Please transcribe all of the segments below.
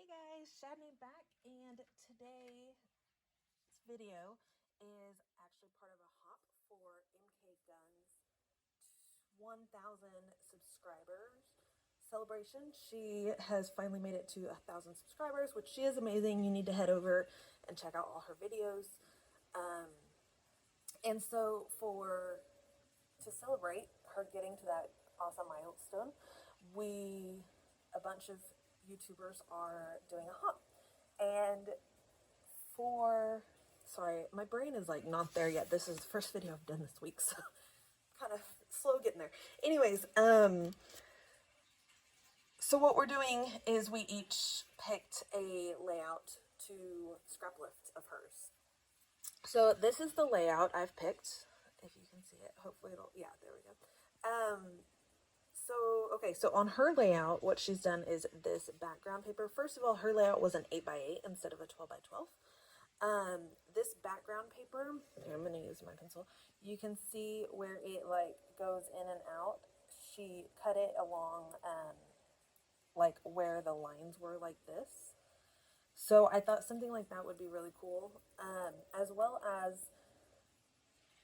Hey guys, Shadney back, and today's video is actually part of a hop for MK Gunn's 1,000 subscribers celebration. She has finally made it to 1,000 subscribers, which she is amazing. You need to head over and check out all her videos. And so to celebrate her getting to that awesome milestone, a bunch of YouTubers are doing a hop. And sorry, my brain is like not there yet. This is the first video I've done this week, so kind of slow getting there. Anyways, so what we're doing is we each picked a layout to scraplift of hers. So this is the layout I've picked. If you can see it, hopefully yeah, there we go. So on her layout, what she's done is this background paper. First of all, her layout was an 8x8 instead of a 12x12. This background paper, here, I'm going to use my pencil. You can see where it like goes in and out. She cut it along, like where the lines were like this. So I thought something like that would be really cool. As well as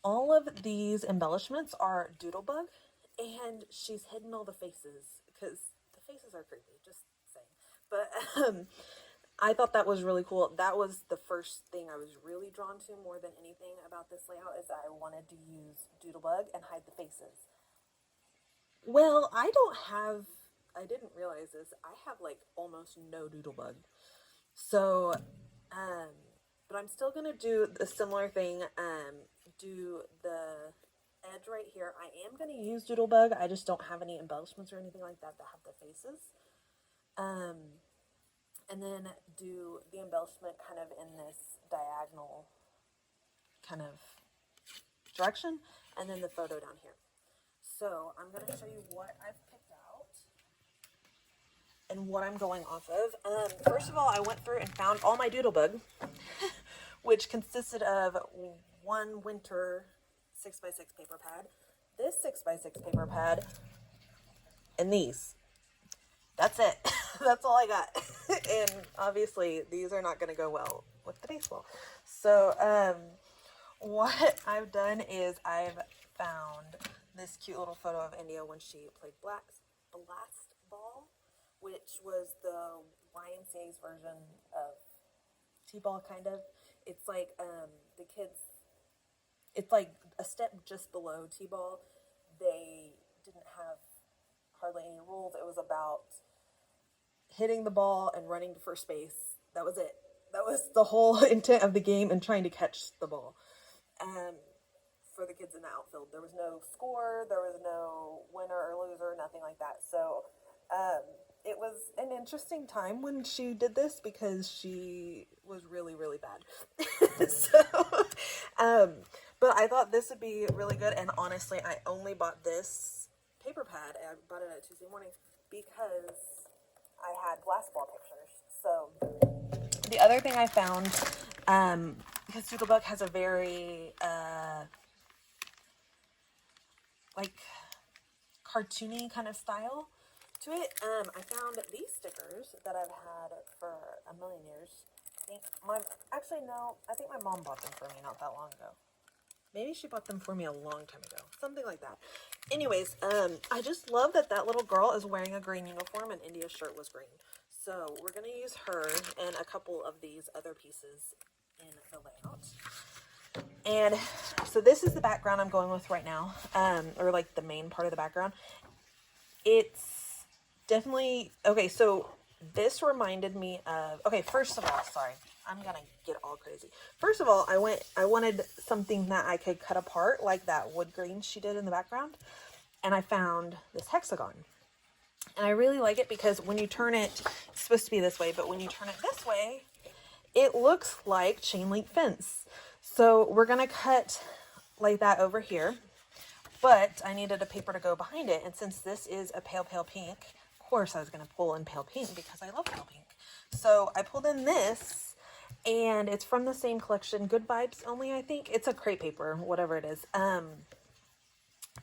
all of these embellishments are Doodlebug, and she's hidden all the faces because the faces are creepy, just saying. But I thought that was really cool. That was the first thing I was really drawn to more than anything about this layout, is that I wanted to use Doodlebug and hide the faces. Well, I didn't realize this. I have like almost no Doodlebug. So, but I'm still going to do the similar thing, do the edge right here. I am going to use Doodlebug. I just don't have any embellishments or anything like that have the faces. And then do the embellishment kind of in this diagonal kind of direction, and then the photo down here. So I'm going to show you what I've picked out and what I'm going off of. First of all, I went through and found all my Doodlebug, which consisted of one winter 6x6 paper pad, this 6x6 paper pad, and these. That's it. That's all I got. And obviously these are not going to go well with the baseball. So what I've done is I've found this cute little photo of India when she played blast ball, which was the YMCA's version of t-ball, kind of. It's like the kids, it's like a step just below t-ball. They didn't have hardly any rules. It was about hitting the ball and running to first base. That was it. That was the whole intent of the game, and trying to catch the ball. For the kids in the outfield, there was no score, there was no winner or loser, nothing like that. So it was an interesting time when she did this, because she was really, really bad. So, but I thought this would be really good. And honestly, I only bought this paper pad. I bought it at Tuesday morning because I had blast ball pictures. So the other thing I found, because Doodlebug has a very like cartoony kind of style to it, I found these stickers that I've had for a million years. I think I think my mom bought them for me not that long ago. Maybe she bought them for me a long time ago. Something like that. Anyways, I just love that that little girl is wearing a green uniform and India's shirt was green. So we're going to use her and a couple of these other pieces in the layout. And so this is the background I'm going with right now, or like the main part of the background. It's definitely, okay, so this reminded me of, okay, first of all, sorry, I'm gonna get all crazy. First of all, I wanted something that I could cut apart, like that wood green she did in the background, and I found this hexagon. And I really like it because when you turn it, it's supposed to be this way, but when you turn it this way, it looks like chain link fence. So we're gonna cut like that over here, but I needed a paper to go behind it, and since this is a pale pink, of course I was gonna pull in pale pink because I love pale pink. So I pulled in this, and it's from the same collection, Good Vibes Only, I think. It's a crepe paper, whatever it is.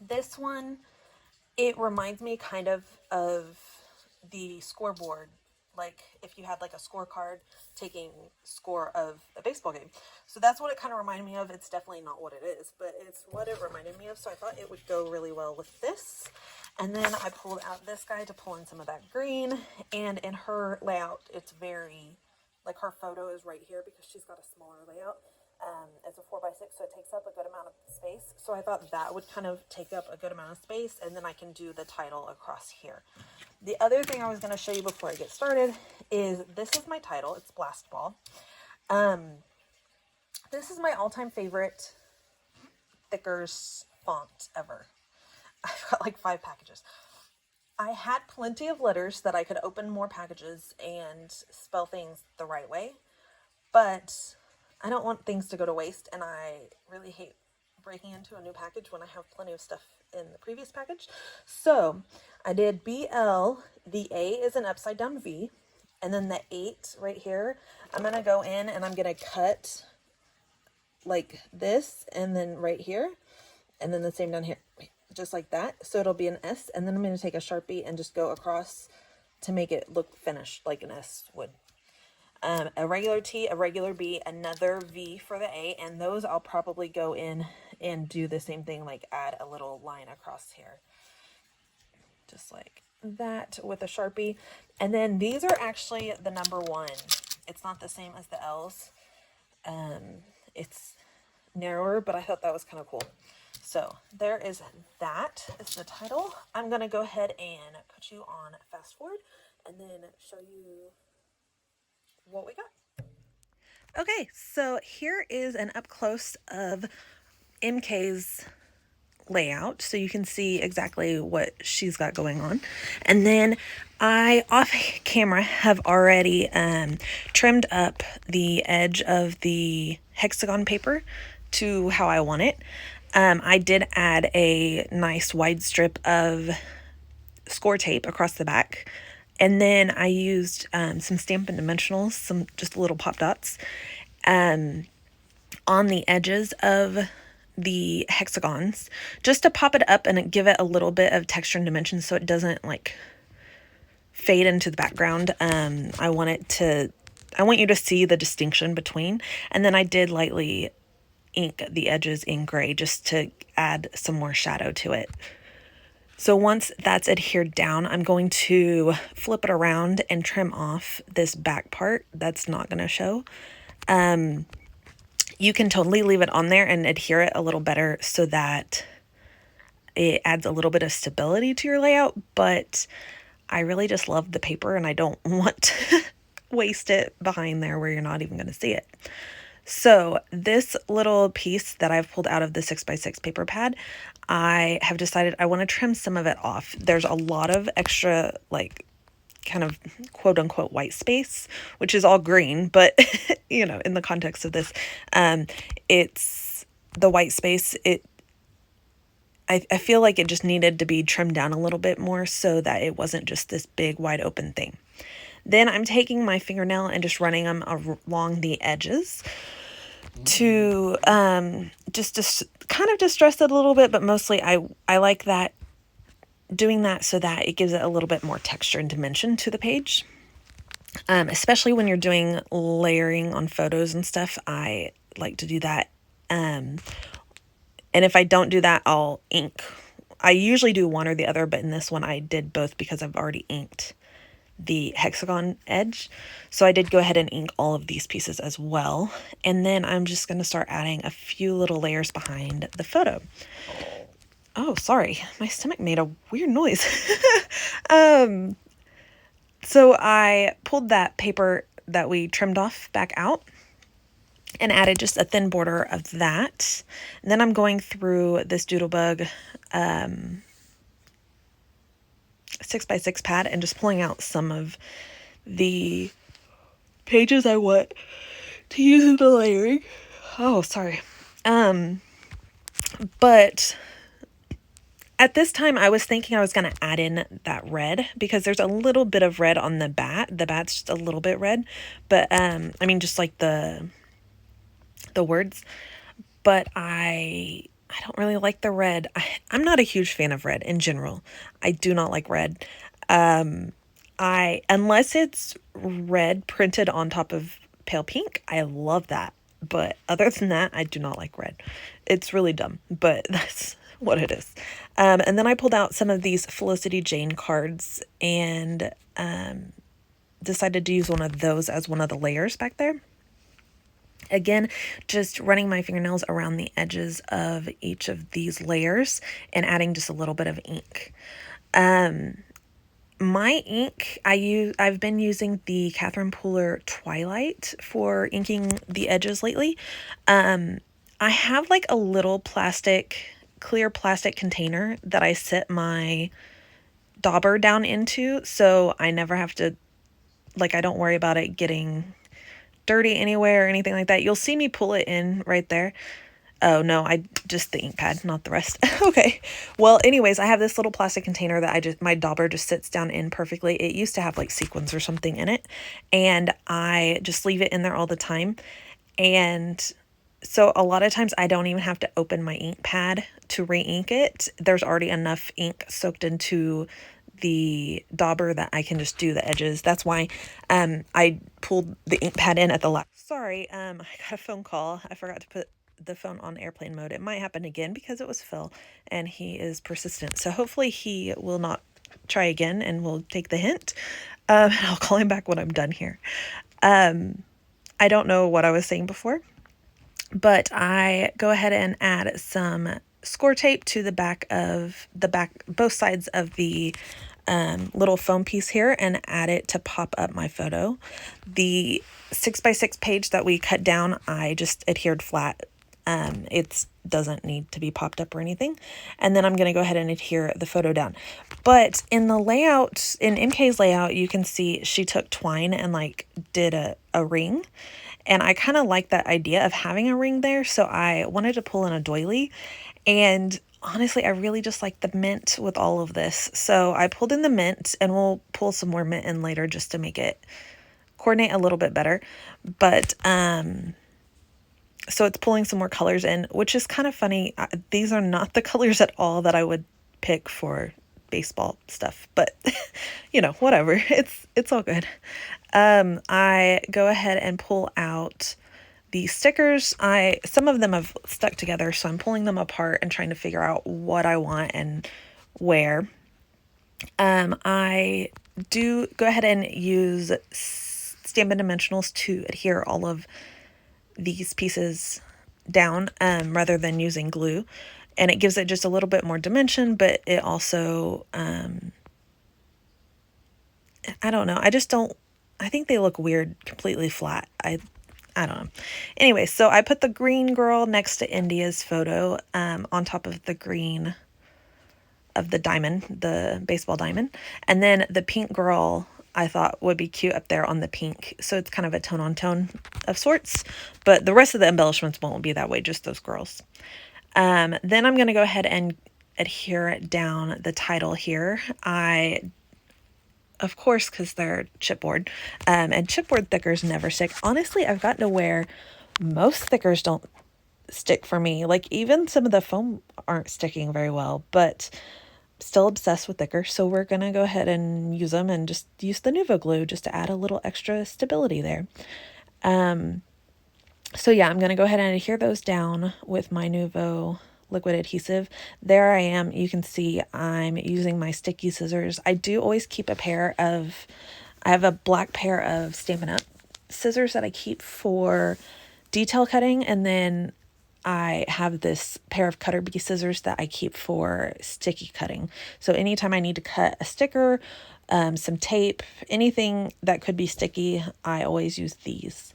This one, it reminds me kind of the scoreboard like if you had like a scorecard taking score of a baseball game. So that's what it kind of reminded me of. It's definitely not what it is, but it's what it reminded me of. So I thought it would go really well with this. And then I pulled out this guy to pull in some of that green. And in her layout, it's very, like her photo is right here because she's got a smaller layout. It's a 4x6, so it takes up a good amount of space. So I thought that would kind of take up a good amount of space, and then I can do the title across here. The other thing I was going to show you before I get started is this is my title. It's Blast Ball. This is my all-time favorite Thickers font ever. I've got like 5 packages. I had plenty of letters that I could open more packages and spell things the right way, but I don't want things to go to waste, and I really hate breaking into a new package when I have plenty of stuff in the previous package. So I did BL. The A is an upside down V, and then the 8 right here, I'm going to go in and I'm going to cut like this, and then right here, and then the same down here, just like that. So it'll be an S, and then I'm going to take a Sharpie and just go across to make it look finished like an S would. A regular T, a regular B, another V for the A, and those I'll probably go in and do the same thing, like add a little line across here. Just like that with a Sharpie. And then these are actually the number 1. It's not the same as the L's. It's narrower, but I thought that was kind of cool. So there is that. It's the title. I'm going to go ahead and put you on fast forward and then show you what we got. Okay, so here is an up close of MK's layout, so you can see exactly what she's got going on. And then I, off camera, have already trimmed up the edge of the hexagon paper to how I want it. I did add a nice wide strip of score tape across the back. And then I used some Stampin' Dimensionals, some just little pop dots, on the edges of the hexagons, just to pop it up and give it a little bit of texture and dimension so it doesn't like fade into the background. I want you to see the distinction between. And then I did lightly ink the edges in gray just to add some more shadow to it. So once that's adhered down, I'm going to flip it around and trim off this back part that's not going to show. You can totally leave it on there and adhere it a little better so that it adds a little bit of stability to your layout, but I really just love the paper and I don't want to waste it behind there where you're not even going to see it. So this little piece that I've pulled out of the 6x6 paper pad, I have decided I want to trim some of it off. There's a lot of extra, like, kind of quote unquote white space, which is all green, but you know, in the context of this, it's the white space. I feel like it just needed to be trimmed down a little bit more so that it wasn't just this big wide open thing. Then I'm taking my fingernail and just running them along the edges to just kind of distress it a little bit, but mostly I like that, doing that so that it gives it a little bit more texture and dimension to the page. Especially when you're doing layering on photos and stuff, I like to do that. And if I don't do that, I'll ink. I usually do one or the other, but in this one I did both because I've already inked the hexagon edge. So I did go ahead and ink all of these pieces as well. And then I'm just going to start adding a few little layers behind the photo. Oh, sorry. My stomach made a weird noise. So I pulled that paper that we trimmed off back out and added just a thin border of that. And then I'm going through this Doodlebug 6x6 pad and just pulling out some of the pages I want to use in the layering. Oh, sorry. But at this time I was thinking I was going to add in that red because there's a little bit of red on the bat. The bat's just a little bit red, but I mean just like the words, but I don't really like the red. I'm not a huge fan of red in general. I do not like red. unless it's red printed on top of pale pink, I love that. But other than that, I do not like red. It's really dumb, but that's what it is. And then I pulled out some of these Felicity Jane cards and decided to use one of those as one of the layers back there. Again, just running my fingernails around the edges of each of these layers and adding just a little bit of ink. My ink, I've been using the Catherine Pooler Twilight for inking the edges lately. I have like a little clear plastic container that I set my dauber down into, so I never have to, like, I don't worry about it getting dirty anywhere or anything like that. You'll see me pull it in right there. Oh no, just the ink pad, not the rest. Okay. Well, anyways, I have this little plastic container that my dauber just sits down in perfectly. It used to have like sequins or something in it, and I just leave it in there all the time. And so a lot of times I don't even have to open my ink pad to re-ink it. There's already enough ink soaked into the dauber that I can just do the edges. That's why I pulled the ink pad in at the last. Sorry, I got a phone call. I forgot to put the phone on airplane mode. It might happen again because it was Phil and he is persistent. So hopefully he will not try again and will take the hint. I'll call him back when I'm done here. I don't know what I was saying before, but I go ahead and add some score tape to the back, both sides of the little foam piece here, and add it to pop up my photo. The 6x6 page that we cut down, I just adhered flat. It doesn't need to be popped up or anything. And then I'm going to go ahead and adhere the photo down. But in the layout, in MK's layout, you can see she took twine and like did a ring. And I kind of like that idea of having a ring there. So I wanted to pull in a doily. And honestly, I really just like the mint with all of this. So I pulled in the mint, and we'll pull some more mint in later just to make it coordinate a little bit better. But, so it's pulling some more colors in, which is kind of funny. These are not the colors at all that I would pick for baseball stuff, but you know, whatever. It's all good. I go ahead and pull out the stickers. Some of them have stuck together, so I'm pulling them apart and trying to figure out what I want and where. I do go ahead and use Stampin' Dimensionals to adhere all of these pieces down rather than using glue, and it gives it just a little bit more dimension, but it also I don't know, I think they look weird completely flat. I don't know. Anyway, so I put the green girl next to India's photo on top of the green of the diamond, the baseball diamond, and then the pink girl I thought would be cute up there on the pink. So it's kind of a tone on tone of sorts, but the rest of the embellishments won't be that way, just those girls. Then I'm going to go ahead and adhere down the title here. Of course, because they're chipboard, and chipboard thickers never stick. Honestly, I've gotten to where most thickers don't stick for me. Like even some of the foam aren't sticking very well, but still obsessed with thicker, so we're gonna go ahead and use them and just use the Nuvo glue just to add a little extra stability there. So yeah, I'm gonna go ahead and adhere those down with my Nuvo liquid adhesive. There I am. You can see I'm using my sticky scissors. I do always keep I have a black pair of Stampin' Up! Scissors that I keep for detail cutting, and then I have this pair of Cutter Bee scissors that I keep for sticky cutting. So anytime I need to cut a sticker, some tape, anything that could be sticky, I always use these.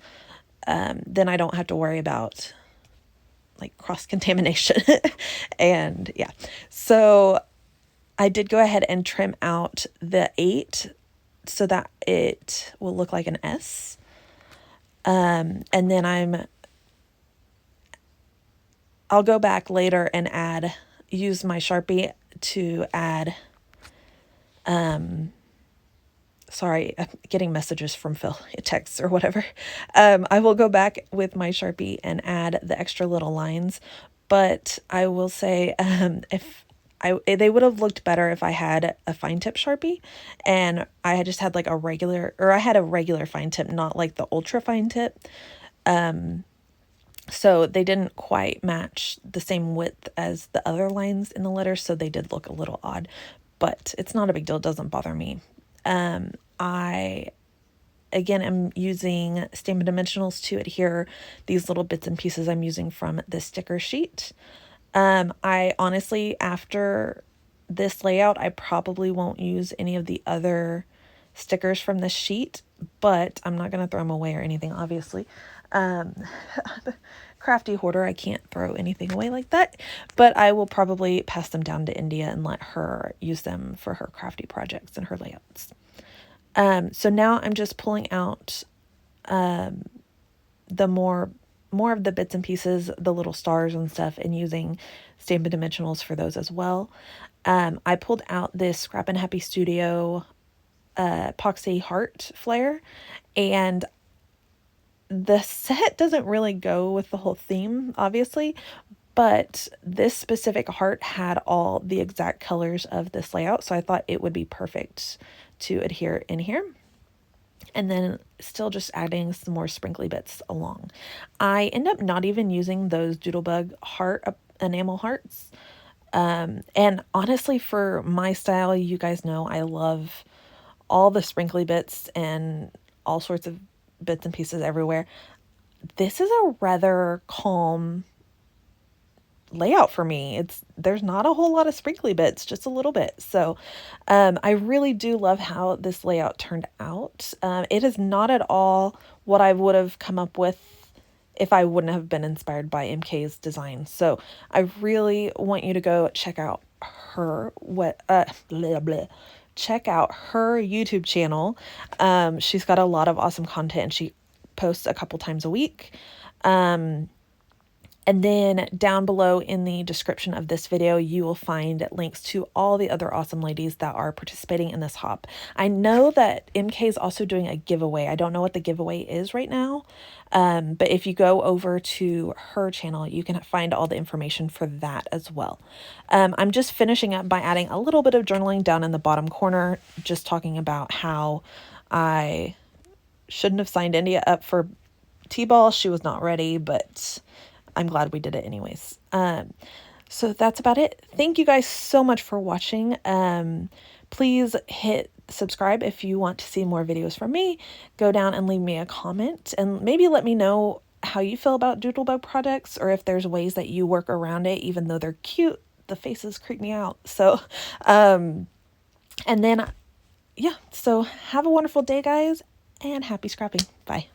Then I don't have to worry about like cross-contamination. And yeah, so I did go ahead and trim out the 8 so that it will look like an S. And then I'll go back later and use my Sharpie to add, sorry, I'm getting messages from Phil, texts or whatever. I will go back with my Sharpie and add the extra little lines, but I will say, if they would have looked better if I had a fine tip Sharpie, and I had just had like a regular, or I had a regular fine tip, not like the ultra fine tip. So they didn't quite match the same width as the other lines in the letters, so they did look a little odd, but it's not a big deal. It doesn't bother me. I, again, am using Stampin' Dimensionals to adhere these little bits and pieces I'm using from the sticker sheet. I honestly, after this layout, I probably won't use any of the other stickers from this sheet, but I'm not going to throw them away or anything, obviously. Crafty hoarder, I can't throw anything away like that, but I will probably pass them down to India and let her use them for her crafty projects and her layouts. So now I'm just pulling out the more of the bits and pieces, the little stars and stuff, and using Stampin' Dimensionals for those as well. I pulled out this Scrap and Happy Studio epoxy heart flare, and the set doesn't really go with the whole theme, obviously, but this specific heart had all the exact colors of this layout, so I thought it would be perfect to adhere in here. And then still just adding some more sprinkly bits along. I end up not even using those Doodlebug heart enamel hearts. And honestly, for my style, you guys know I love all the sprinkly bits and all sorts of bits and pieces everywhere. This is a rather calm layout for me. There's not a whole lot of sprinkly bits, just a little bit. So I really do love how this layout turned out. It is not at all what I would have come up with if I wouldn't have been inspired by MK's design. So I really want you to go check out her check out her YouTube channel. She's got a lot of awesome content, and she posts a couple times a week. And then down below in the description of this video, you will find links to all the other awesome ladies that are participating in this hop. I know that MK is also doing a giveaway. I don't know what the giveaway is right now, but if you go over to her channel, you can find all the information for that as well. I'm just finishing up by adding a little bit of journaling down in the bottom corner, just talking about how I shouldn't have signed India up for T-ball. She was not ready, but I'm glad we did it anyways. So that's about it. Thank you guys so much for watching. Please hit subscribe if you want to see more videos from me. Go down and leave me a comment, and maybe let me know how you feel about Doodlebug projects, or if there's ways that you work around it. Even though they're cute, the faces creep me out. So, and then, yeah, so have a wonderful day, guys, and happy scrapping. Bye.